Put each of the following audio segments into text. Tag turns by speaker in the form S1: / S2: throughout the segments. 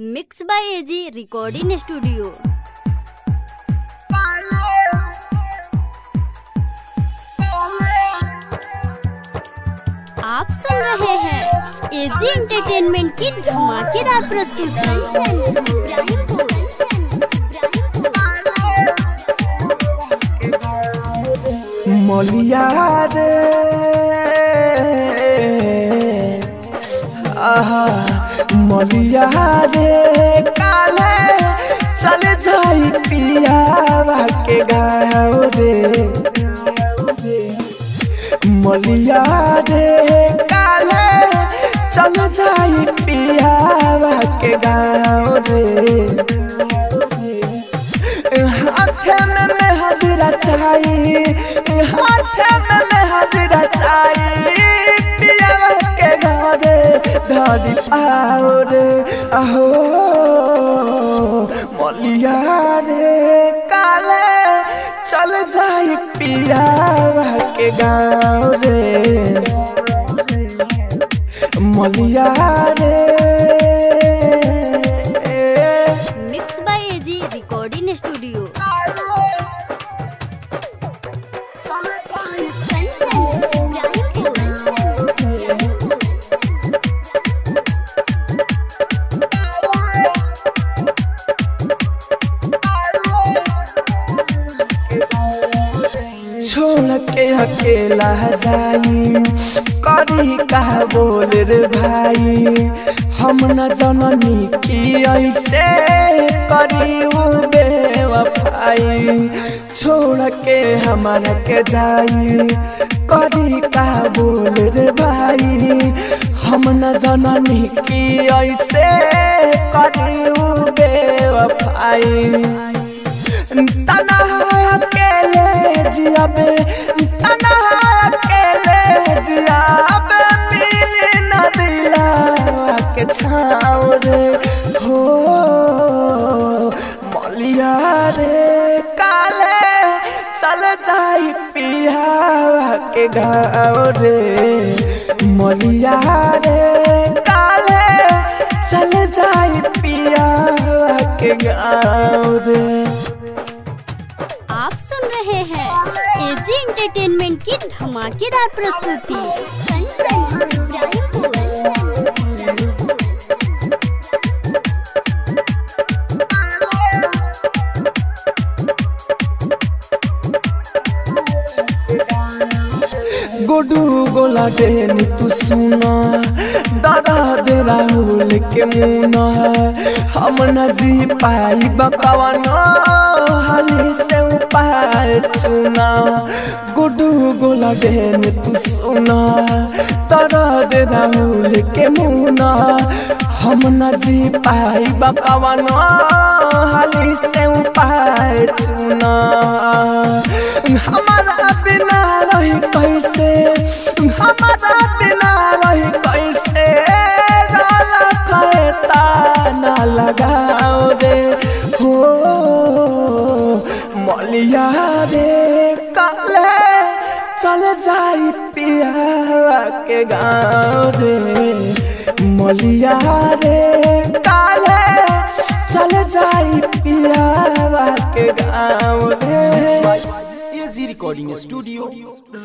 S1: Mix by AG recording studio. आप सुन रहे हैं एजी एंटरटेनमेंट की धमाकेदार प्रस्तुति।
S2: मलिया रे आहा मलिया रे काले चल जाई पियावा के गाँव रे। मलिया रे काले चल जाई पियावा के गाँव रे। हाथे में हाजिरा चाहिए, हाथे में हाजिरा चाहिए पियावा के घरे धरी आओ रे आहो। मलिया रे काले चल जाई पियावा के गाँव रे। मलिया रे
S1: mix by AG recording studio.
S2: छोड़ के अकेला जाई करी का बोल रे भाई। हम न जननी की ऐसे करी बेवफाई। छोड़ के हमारा के जाई करी का बोल रे भाई। हम न जननी की ऐसे करी बेवफाई। तना अकेले जियाबे, तना अकेले जियाबे मिली न दिलावा के छाँव रे हो। मलिया रे काले चल जाई पियावा के गाँव रे। मलिया रे काले चल जाई पियावा के गाँव रे।
S1: आप सुन रहे हैं एजी एंटरटेनमेंट की धमाकेदार प्रस्तुति।
S2: गोडू गोला देनी तू सुना दादा दे राहुल के मुना। हम न जी पाई बकवाना हाली से उपाय चुना। गोडू गोला देनी तू सुना दादा दे राहुल के मुना। हम न जी पाई बकवाना हाली से उपाय चुना। हमारा बिना रही कैसे, हमारा बिना रही कैसे गाला कहता ना लगाओ रे हो। मलिया रे काले चल जाई पियावा के गाँव रे। मलिया रे काले चल जाई पियावा के गाँव रे।
S3: एजी रिकॉर्डिंग स्टूडियो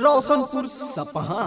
S3: रोशनपुर सपहा।